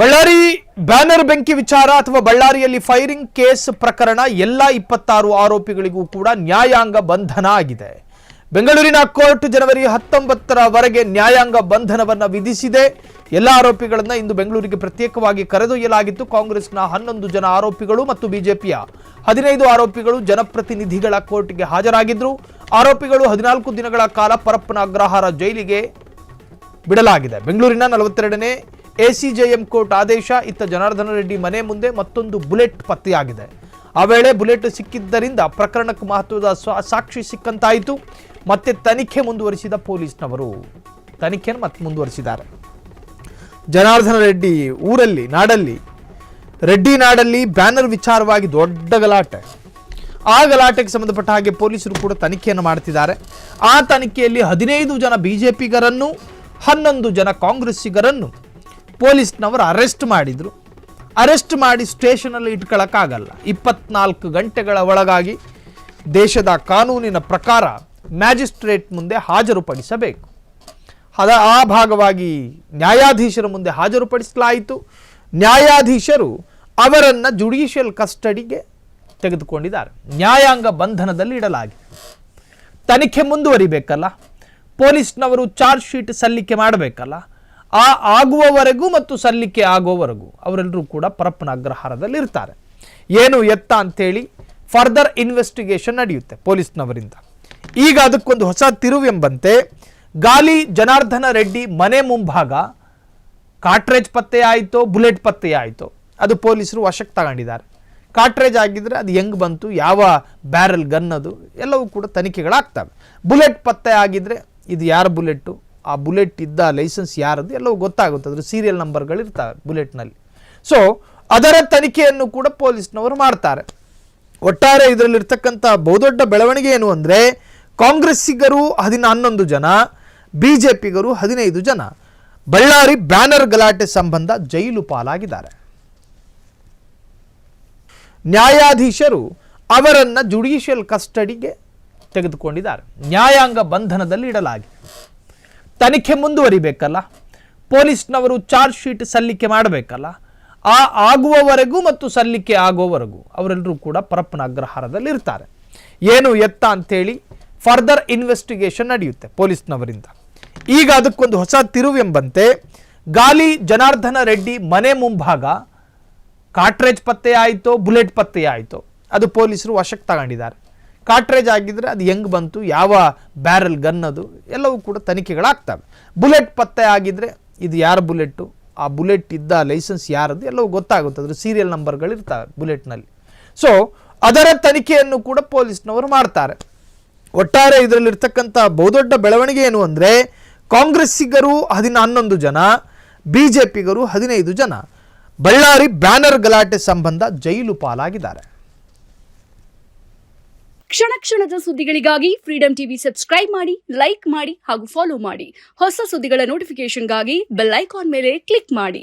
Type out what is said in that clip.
Ballari banner ಬೆಂಕಿ ವಿಚಾರ ಅಥವಾ ಬಳ್ಳಾರಿಯಲ್ಲಿ ಫೈರಿಂಗ್ ಕೇಸ್ ಪ್ರಕರಣ ಎಲ್ಲ 26 ಆರೋಪಿಗಳಿಗೂ ಕೂಡ ನ್ಯಾಯಾಂಗ ಬಂಧನ ಆಗಿದೆ. ಬೆಂಗಳೂರಿನ ಕೋರ್ಟ್ ಜನವರಿ 19ರವರೆಗೆ ನ್ಯಾಯಾಂಗ ಬಂಧನವನ್ನು ವಿಧಿಸಿದೆ. ಎಲ್ಲ ಆರೋಪಿಗಳನ್ನು ಇಂದು ಬೆಂಗಳೂರಿಗೆ ಪ್ರತ್ಯೇಕವಾಗಿ ಕರೆದೊಯ್ಯಲಾಗಿತ್ತು. ಕಾಂಗ್ರೆಸ್ನ 11 ಜನ ಆರೋಪಿಗಳು ಮತ್ತು ಬಿಜೆಪಿಯ 15 ಆರೋಪಿಗಳು ಜನಪ್ರತಿನಿಧಿಗಳ ಕೋರ್ಟ್ಗೆ ಹಾಜರಾಗಿದ್ದರು. ಆರೋಪಿಗಳು 14 ದಿನಗಳ ಕಾಲ ಪರಪ್ಪನ ಅಗ್ರಹಾರ ಜೈಲಿಗೆ ಬಿಡಲಾಗಿದೆ. ಬೆಂಗಳೂರಿನ 42ನೇ ಎಸಿಜೆಎಂ ಕೋರ್ಟ್ ಆದೇಶ. ಇತ್ತ ಜನಾರ್ದನ ರೆಡ್ಡಿ ಮನೆ ಮುಂದೆ ಮತ್ತೊಂದು ಬುಲೆಟ್ ಪತ್ತೆಯಾಗಿದೆ. ಆ ವೇಳೆ ಬುಲೆಟ್ ಸಿಕ್ಕಿದ್ದರಿಂದ ಪ್ರಕರಣಕ್ಕೆ ಮಹತ್ವದ ಸಾಕ್ಷಿ ಸಿಕ್ಕಂತಾಯಿತು. ಮತ್ತೆ ತನಿಖೆ ಮುಂದುವರಿಸಿದ ಪೊಲೀಸ್ನವರು ತನಿಖೆಯನ್ನು ಮತ್ತೆ ಮುಂದುವರಿಸಿದ್ದಾರೆ. ಜನಾರ್ದನ ರೆಡ್ಡಿ ಊರಲ್ಲಿ ರೆಡ್ಡಿ ನಾಡಲ್ಲಿ ಬ್ಯಾನರ್ ವಿಚಾರವಾಗಿ ದೊಡ್ಡ ಗಲಾಟೆ. ಆ ಗಲಾಟೆಗೆ ಸಂಬಂಧಪಟ್ಟ ಹಾಗೆ ಪೊಲೀಸರು ಕೂಡ ತನಿಖೆಯನ್ನು ಮಾಡ್ತಿದ್ದಾರೆ. ಆ ತನಿಖೆಯಲ್ಲಿ 15 ಜನ ಬಿಜೆಪಿಗರನ್ನು 11 ಜನ ಕಾಂಗ್ರೆಸ್ಸಿಗರನ್ನು ಪೊಲೀಸ್ನವರು ಅರೆಸ್ಟ್ ಮಾಡಿದ್ರು. ಅರೆಸ್ಟ್ ಮಾಡಿ ಸ್ಟೇಷನಲ್ಲಿ ಇಟ್ಕೊಳ್ಳೋಕ್ಕಾಗಲ್ಲ. 24 ಗಂಟೆಗಳ ಒಳಗಾಗಿ ದೇಶದ ಕಾನೂನಿನ ಪ್ರಕಾರ ಮ್ಯಾಜಿಸ್ಟ್ರೇಟ್ ಮುಂದೆ ಹಾಜರುಪಡಿಸಬೇಕು. ಆ ಭಾಗವಾಗಿ ನ್ಯಾಯಾಧೀಶರ ಮುಂದೆ ಹಾಜರುಪಡಿಸಲಾಯಿತು. ನ್ಯಾಯಾಧೀಶರು ಅವರನ್ನು ಜುಡಿಷಿಯಲ್ ಕಸ್ಟಡಿಗೆ ತೆಗೆದುಕೊಂಡಿದ್ದಾರೆ. ನ್ಯಾಯಾಂಗ ಬಂಧನದಲ್ಲಿ ಇಡಲಾಗಿದೆ. ತನಿಖೆ ಮುಂದುವರಿಬೇಕಲ್ಲ, ಪೊಲೀಸ್ನವರು ಚಾರ್ಜ್ ಶೀಟ್ ಸಲ್ಲಿಕೆ ಮಾಡಬೇಕಲ್ಲ. ಆಗುವವರೆಗೂ ಮತ್ತು ಸಲ್ಲಿಕೆ ಆಗುವವರೆಗೂ ಅವರೆಲ್ಲರೂ ಕೂಡ ಪರಪ್ಪನ ಅಗ್ರಹಾರದಲ್ಲಿ ಇರ್ತಾರೆ. ಏನು ಎತ್ತ ಅಂತೇಳಿ ಫರ್ದರ್ ಇನ್ವೆಸ್ಟಿಗೇಷನ್ ನಡೆಯುತ್ತೆ ಪೊಲೀಸ್ನವರಿಂದ. ಈಗ ಅದಕ್ಕೊಂದು ಹೊಸ ತಿರುವೆಂಬಂತೆ ಗಾಲಿ ಜನಾರ್ದನ ರೆಡ್ಡಿ ಮನೆ ಮುಂಭಾಗ ಕಾಟ್ರೇಜ್ ಪತ್ತೆ ಆಯಿತೋ ಬುಲೆಟ್ ಪತ್ತೆ ಆಯಿತೋ ಅದು ಪೊಲೀಸರು ವಶಕ್ಕೆ ತಗೊಂಡಿದ್ದಾರೆ. ಕಾಟ್ರೇಜ್ ಆಗಿದ್ರೆ ಅದು ಹೆಂಗೆ ಬಂತು, ಯಾವ ಬ್ಯಾರಲ್ ಗನ್ ಅದು ಎಲ್ಲವೂ ಕೂಡ ತನಿಖೆಗಳಾಗ್ತವೆ. ಬುಲೆಟ್ ಪತ್ತೆ ಆಗಿದ್ರೆ ಇದು ಯಾರ ಬುಲೆಟ್ಟು, ಆ ಬುಲೆಟ್ ಇದ್ದ ಲೈಸೆನ್ಸ್ ಯಾರದು ಎಲ್ಲವೂ ಗೊತ್ತಾಗುತ್ತೆ. ಅದ್ರ ಸೀರಿಯಲ್ ನಂಬರ್ಗಳು ಇರ್ತವೆ ಬುಲೆಟ್ನಲ್ಲಿ. ಸೊ ಅದರ ತನಿಖೆಯನ್ನು ಕೂಡ ಪೊಲೀಸ್ನವರು ಮಾಡ್ತಾರೆ. ಒಟ್ಟಾರೆ ಇದರಲ್ಲಿರ್ತಕ್ಕಂಥ ಬಹುದೊಡ್ಡ ಬೆಳವಣಿಗೆ ಏನು ಅಂದರೆ ಕಾಂಗ್ರೆಸ್ಸಿಗರು 11 ಜನ, ಬಿಜೆಪಿಗರು 15 ಜನ ಬಳ್ಳಾರಿ ಬ್ಯಾನರ್ ಗಲಾಟೆ ಸಂಬಂಧ ಜೈಲು ಪಾಲಾಗಿದ್ದಾರೆ. ನ್ಯಾಯಾಧೀಶರು ಅವರನ್ನು ಜುಡಿಷಿಯಲ್ ಕಸ್ಟಡಿಗೆ ತೆಗೆದುಕೊಂಡಿದ್ದಾರೆ. ನ್ಯಾಯಾಂಗ ಬಂಧನದಲ್ಲಿ ಇಡಲಾಗಿದೆ. ತನಿಖೆ ಮುಂದುವರಿಬೇಕಲ್ಲ, ಪೊಲೀಸ್ನವರು ಚಾರ್ಜ್ ಶೀಟ್ ಸಲ್ಲಿಕೆ ಮಾಡಬೇಕಲ್ಲ. ಆಗುವವರೆಗೂ ಮತ್ತು ಸಲ್ಲಿಕೆ ಆಗುವವರೆಗೂ ಅವರೆಲ್ಲರೂ ಕೂಡ ಪರಪ್ಪನ ಅಗ್ರಹಾರದಲ್ಲಿ ಇರ್ತಾರೆ. ಏನು ಎತ್ತ ಅಂತೇಳಿ ಫರ್ದರ್ ಇನ್ವೆಸ್ಟಿಗೇಷನ್ ನಡೆಯುತ್ತೆ ಪೊಲೀಸ್ನವರಿಂದ. ಈಗ ಅದಕ್ಕೊಂದು ಹೊಸ ತಿರುವೆಂಬಂತೆ ಗಾಲಿ ಜನಾರ್ದನ ರೆಡ್ಡಿ ಮನೆ ಮುಂಭಾಗ ಕಾಟ್ರೇಜ್ ಪತ್ತೆ ಆಯಿತೋ ಬುಲೆಟ್ ಪತ್ತೆ ಆಯಿತೋ ಅದು ಪೊಲೀಸರು ವಶಕ್ಕೆ ತಗೊಂಡಿದ್ದಾರೆ. ಕಾಟ್ರೇಜ್ ಆಗಿದ್ರೆ ಅದು ಹೆಂಗೆ ಬಂತು, ಯಾವ ಬ್ಯಾರಲ್ ಗನ್ ಅದು ಎಲ್ಲವೂ ಕೂಡ ತನಿಖೆಗಳಾಗ್ತವೆ. ಬುಲೆಟ್ ಪತ್ತೆ ಆಗಿದ್ರೆ ಇದು ಯಾರ ಬುಲೆಟ್ಟು, ಆ ಬುಲೆಟ್ ಇದ್ದ ಲೈಸೆನ್ಸ್ ಯಾರದು ಎಲ್ಲವೂ ಗೊತ್ತಾಗುತ್ತೆ. ಅದ್ರ ಸೀರಿಯಲ್ ನಂಬರ್ಗಳು ಇರ್ತವೆ ಬುಲೆಟ್ನಲ್ಲಿ. ಸೊ ಅದರ ತನಿಖೆಯನ್ನು ಕೂಡ ಪೊಲೀಸ್ನವರು ಮಾಡ್ತಾರೆ. ಒಟ್ಟಾರೆ ಇದರಲ್ಲಿರ್ತಕ್ಕಂಥ ಬಹುದೊಡ್ಡ ಬೆಳವಣಿಗೆ ಏನು ಅಂದರೆ ಕಾಂಗ್ರೆಸ್ಸಿಗರು 11 ಜನ, ಬಿಜೆಪಿಗರು 15 ಜನ ಬಳ್ಳಾರಿ ಬ್ಯಾನರ್ ಗಲಾಟೆ ಸಂಬಂಧ ಜೈಲು ಪಾಲಾಗಿದ್ದಾರೆ. ಕ್ಷಣ ಕ್ಷಣದ ಸುದ್ದಿಗಳಿಗಾಗಿ ಫ್ರೀಡಂ ಟಿವಿ ಸಬ್ಸ್ಕ್ರೈಬ್ ಮಾಡಿ, ಲೈಕ್ ಮಾಡಿ ಹಾಗೂ ಫಾಲೋ ಮಾಡಿ. ಹೊಸ ಸುದ್ದಿಗಳ ನೋಟಿಫಿಕೇಶನ್ಗಾಗಿ ಬೆಲ್ ಐಕಾನ್ ಮೇಲೆ ಕ್ಲಿಕ್ ಮಾಡಿ.